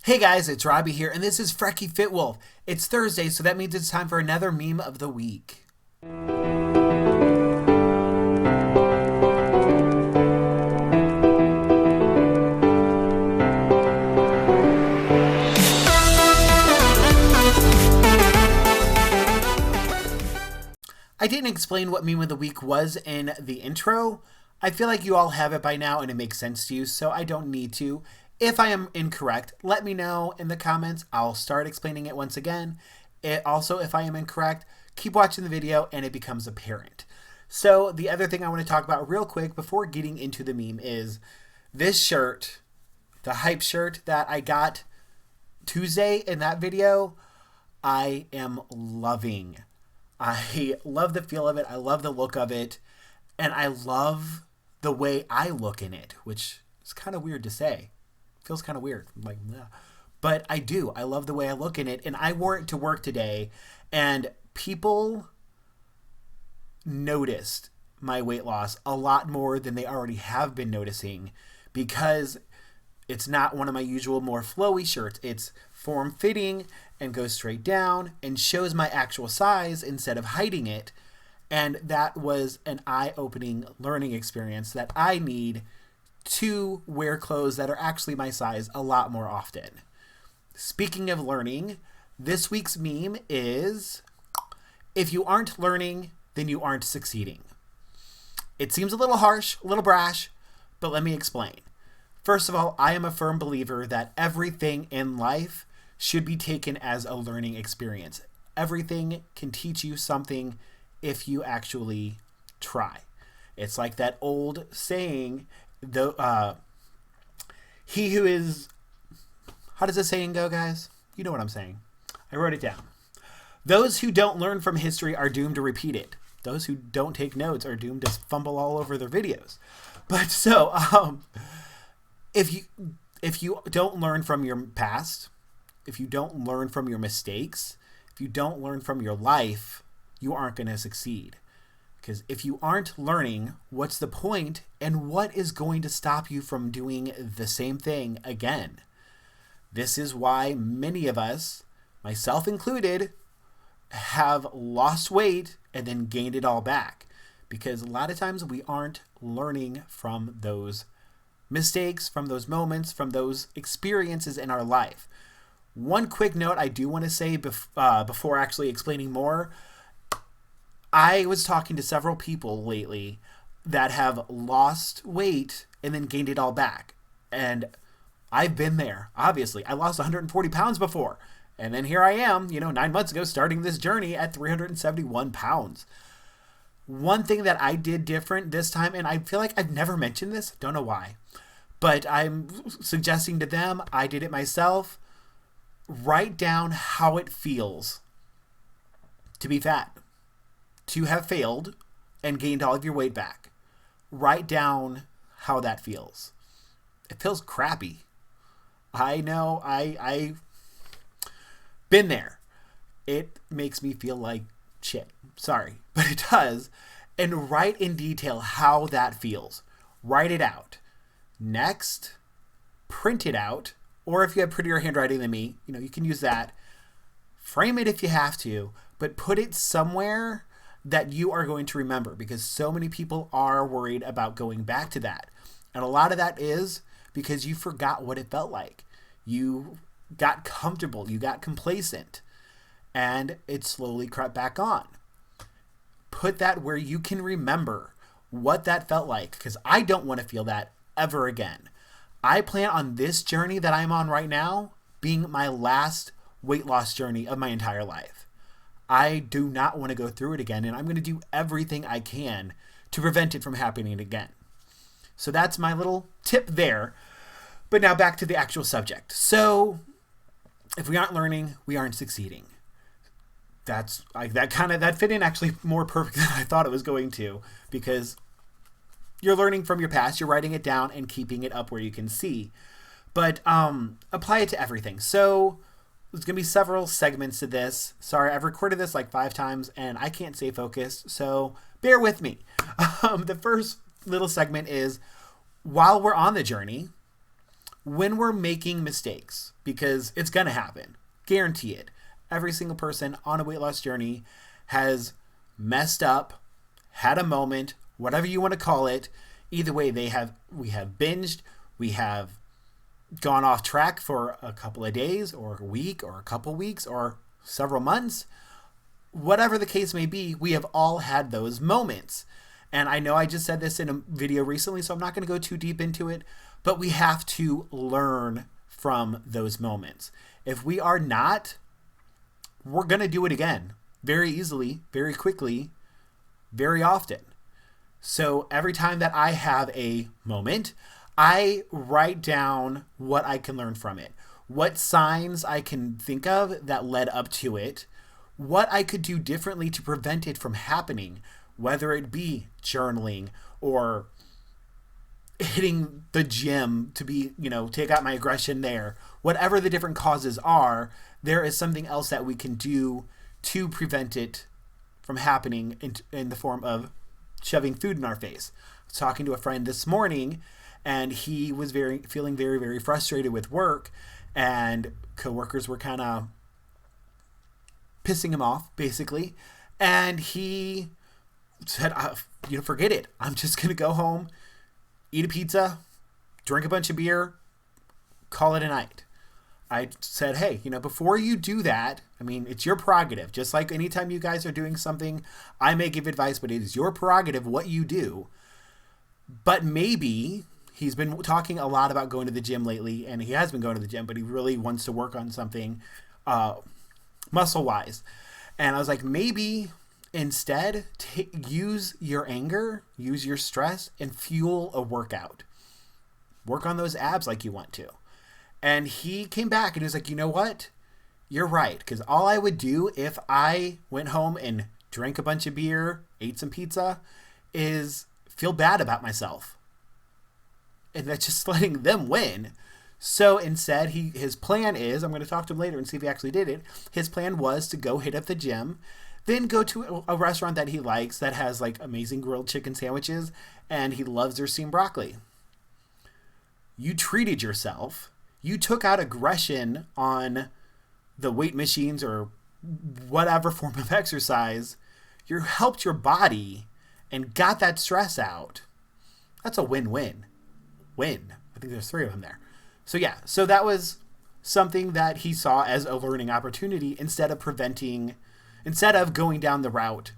Hey guys, it's Robbie here, and this is FrekiFitWolf. It's Thursday, so that means it's time for another meme of the week. I didn't explain what meme of the week was in the intro. I feel like you all have it by now and it makes sense to you, so I don't need to. If I am incorrect, let me know in the comments. I'll start explaining it once again. Also, if I am incorrect, keep watching the video and it becomes apparent. So the other thing I want to talk about real quick before getting into the meme is this shirt, the hype shirt that I got Tuesday in that video, I am loving. I love the feel of it. I love the look of it. And I love the way I look in it, which is kind of weird to say. Feels kind of weird. I'm like, yeah. But I do. I love the way I look in it. And I wore it to work today. And people noticed my weight loss a lot more than they already have been noticing, because it's not one of my usual more flowy shirts. It's form-fitting and goes straight down and shows my actual size instead of hiding it. And that was an eye-opening learning experience that I need to wear clothes that are actually my size a lot more often. Speaking of learning, this week's meme is, if you aren't learning, then you aren't succeeding. It seems a little harsh, a little brash, but let me explain. First of all, I am a firm believer that everything in life should be taken as a learning experience. Everything can teach you something if you actually try. It's like that old saying, he who is, how does the saying go, guys? You know what I'm saying. I wrote it down. Those who don't learn from history are doomed to repeat it. Those who don't take notes are doomed to fumble all over their videos. But so, if you don't learn from your past, if you don't learn from your mistakes, if you don't learn from your life, you aren't going to succeed. Because if you aren't learning, what's the point, and what is going to stop you from doing the same thing again? This is why many of us, myself included, have lost weight and then gained it all back. Because a lot of times we aren't learning from those mistakes, from those moments, from those experiences in our life. One quick note I do want to say before actually explaining more. I was talking to several people lately that have lost weight and then gained it all back. And I've been there, obviously. I lost 140 pounds before. And then here I am, 9 months ago, starting this journey at 371 pounds. One thing that I did different this time, and I feel like I've never mentioned this, don't know why, but I'm suggesting to them, I did it myself. Write down how it feels to be fat, to have failed and gained all of your weight back. Write down how that feels. It feels crappy. I know, I've been there. It makes me feel like shit. Sorry, but it does. And write in detail how that feels. Write it out. Next, print it out. Or if you have prettier handwriting than me, you can use that. Frame it if you have to, but put it somewhere that you are going to remember, because so many people are worried about going back to that. And a lot of that is because you forgot what it felt like. You got comfortable, you got complacent, and it slowly crept back on. Put that where you can remember what that felt like, because I don't want to feel that ever again. I plan on this journey that I'm on right now being my last weight loss journey of my entire life. I do not want to go through it again, and I'm going to do everything I can to prevent it from happening again. So that's my little tip there. But now back to the actual subject. So if we aren't learning, we aren't succeeding. That fit in actually more perfect than I thought it was going to, because you're learning from your past, you're writing it down and keeping it up where you can see. But apply it to everything. So there's going to be several segments to this. Sorry, I've recorded this like 5 times and I can't stay focused, so bear with me. The first little segment is, while we're on the journey, when we're making mistakes, because it's going to happen, guarantee it. Every single person on a weight loss journey has messed up, had a moment, whatever you want to call it. Either way, we have binged, we have gone off track for a couple of days or a week or a couple weeks or several months. Whatever the case may be, we have all had those moments. And I know I just said this in a video recently, so I'm not going to go too deep into it, but we have to learn from those moments. If we are not, we're going to do it again very easily, very quickly, very often. So every time that I have a moment, I write down what I can learn from it, what signs I can think of that led up to it, what I could do differently to prevent it from happening, whether it be journaling or hitting the gym to be, take out my aggression there. Whatever the different causes are, there is something else that we can do to prevent it from happening in the form of shoving food in our face. I was talking to a friend this morning, and he was feeling very, very frustrated with work, and coworkers were kind of pissing him off, basically. And he said, forget it. I'm just going to go home, eat a pizza, drink a bunch of beer, call it a night. I said, hey, before you do that, it's your prerogative. Just like anytime you guys are doing something, I may give advice, but it is your prerogative what you do. But maybe he's been talking a lot about going to the gym lately, and he has been going to the gym, but he really wants to work on something muscle-wise. And I was like, maybe instead, use your anger, use your stress, and fuel a workout. Work on those abs like you want to. And he came back and he was like, you know what? You're right. Because all I would do if I went home and drank a bunch of beer, ate some pizza, is feel bad about myself. And that's just letting them win. So instead, his plan is, I'm going to talk to him later and see if he actually did it. His plan was to go hit up the gym, then go to a restaurant that he likes that has like amazing grilled chicken sandwiches, and he loves their steamed broccoli. You treated yourself. You took out aggression on the weight machines or whatever form of exercise. You helped your body and got that stress out. That's a win-win. Win. I think there's 3 of them there. So that was something that he saw as a learning opportunity instead of going down the route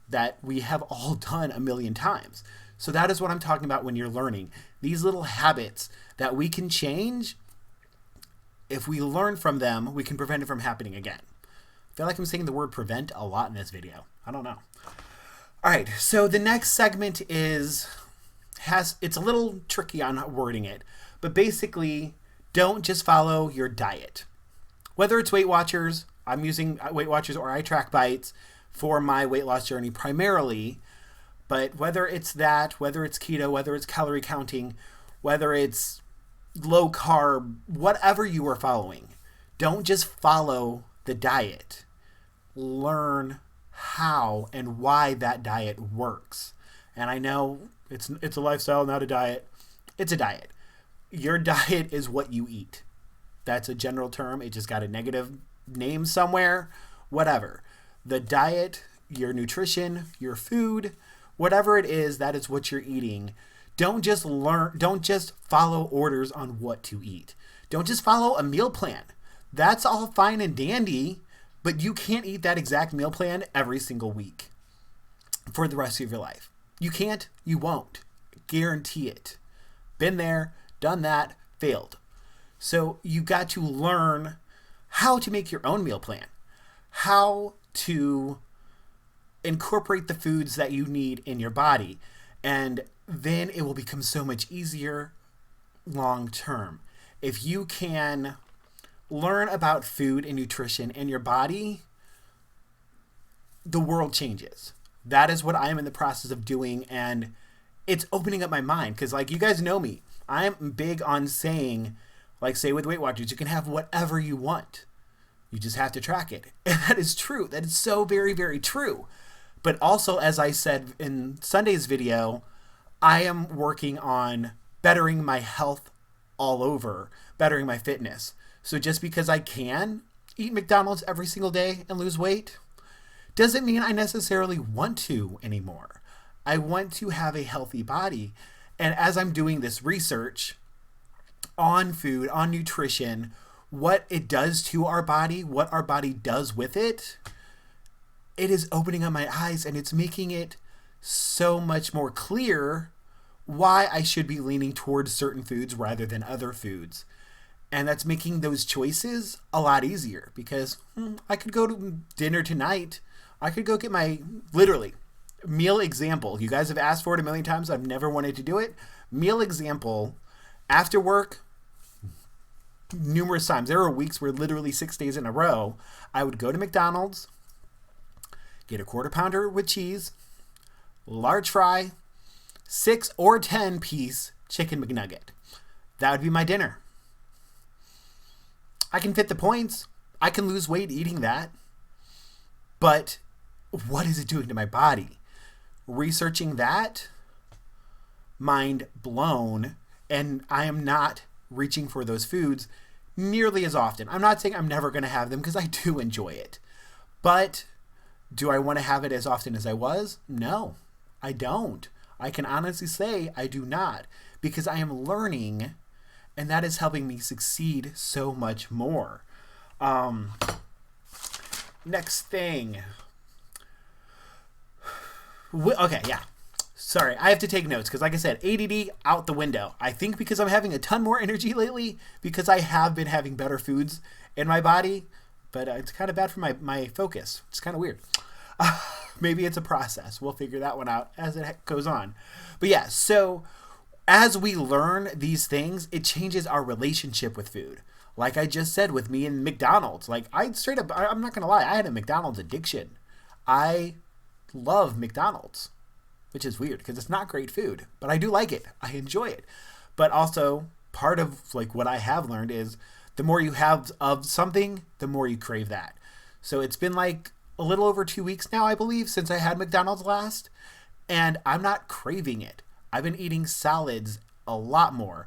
that we have all done a million times. So that is what I'm talking about when you're learning. These little habits that we can change. If we learn from them, we can prevent it from happening again. I feel like I'm saying the word prevent a lot in this video. I don't know. All right, so the next segment it's a little tricky on wording it, but basically, don't just follow your diet. Whether it's Weight Watchers, I'm using Weight Watchers or I track bites for my weight loss journey primarily, but whether it's that, whether it's keto, whether it's calorie counting, whether it's low carb, whatever you are following, don't just follow the diet. Learn how and why that diet works. And I know it's a lifestyle, not a diet. It's a diet. Your diet is what you eat. That's a general term. It just got a negative name somewhere. Whatever. The diet, your nutrition, your food, whatever it is, that is what you're eating. Don't just follow orders on what to eat. Don't just follow a meal plan. That's all fine and dandy, but you can't eat that exact meal plan every single week for the rest of your life. You can't, you won't. Guarantee it. Been there, done that, failed. So you got to learn how to make your own meal plan, how to incorporate the foods that you need in your body, and then it will become so much easier long term. If you can learn about food and nutrition in your body, the world changes. That is what I am in the process of doing, and it's opening up my mind because, like, you guys know me. I am big on saying, like, say with Weight Watchers, you can have whatever you want. You just have to track it. And that is true. That is so very, very true. But also, as I said in Sunday's video, I am working on bettering my health all over bettering my fitness. So just because I can eat McDonald's every single day and lose weight doesn't mean I necessarily want to anymore. I want to have a healthy body. And as I'm doing this research on food, on nutrition, what it does to our body, what our body does with it, it is opening up my eyes, and it's making it so much more clear why I should be leaning towards certain foods rather than other foods. And that's making those choices a lot easier, because I could go to dinner tonight. I could go get my, literally, meal example. You guys have asked for it a million times. I've never wanted to do it. Meal example, after work, numerous times. There were weeks where literally 6 days in a row, I would go to McDonald's, get a quarter pounder with cheese, large fry, 6 or 10 piece chicken McNugget. That would be my dinner. I can fit the points. I can lose weight eating that. But what is it doing to my body? Researching that, mind blown, and I am not reaching for those foods nearly as often. I'm not saying I'm never going to have them, because I do enjoy it. But do I want to have it as often as I was? No, I don't. I can honestly say I do not, because I am learning, and that is helping me succeed so much more. Next thing. Okay, yeah. Sorry, I have to take notes because, like I said, ADD out the window. I think because I'm having a ton more energy lately, because I have been having better foods in my body, but it's kind of bad for my focus. It's kind of weird. Maybe it's a process. We'll figure that one out as it goes on. But yeah, so as we learn these things, it changes our relationship with food. Like I just said with me and McDonald's. Like I'm not going to lie, I had a McDonald's addiction. I love McDonald's, which is weird because it's not great food, but I do like it. I enjoy it. But also part of like what I have learned is the more you have of something, the more you crave that. So it's been like a little over 2 weeks now, I believe, since I had McDonald's last, and I'm not craving it. I've been eating salads a lot more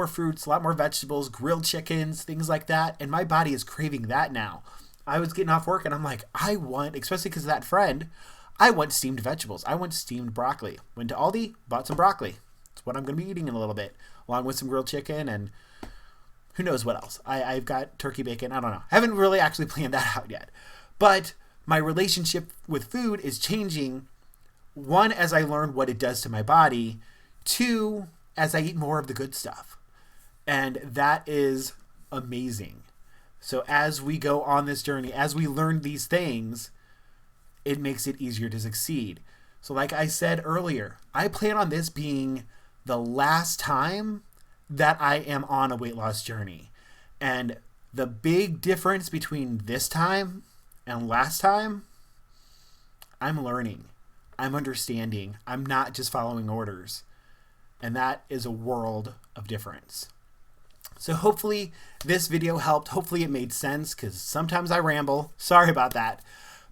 fruits, a lot more vegetables, grilled chickens, things like that, and my body is craving that now. I was getting off work and I'm like, I want, especially because of that friend, I want steamed vegetables. I want steamed broccoli. Went to Aldi, bought some broccoli. That's what I'm going to be eating in a little bit, along with some grilled chicken and who knows what else. I've got turkey bacon. I don't know. I haven't really actually planned that out yet. But my relationship with food is changing. One, as I learn what it does to my body. Two, as I eat more of the good stuff. And that is amazing. So as we go on this journey, as we learn these things, it makes it easier to succeed. So like I said earlier, I plan on this being the last time that I am on a weight loss journey. And the big difference between this time and last time, I'm learning. I'm understanding. I'm not just following orders. And that is a world of difference. So hopefully this video helped. Hopefully it made sense, because sometimes I ramble. Sorry about that.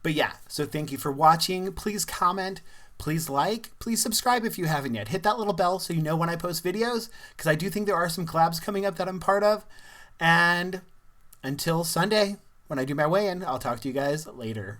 But yeah, so thank you for watching. Please comment, please like, please subscribe if you haven't yet. Hit that little bell so you know when I post videos, because I do think there are some collabs coming up that I'm part of. And until Sunday, when I do my weigh-in, I'll talk to you guys later.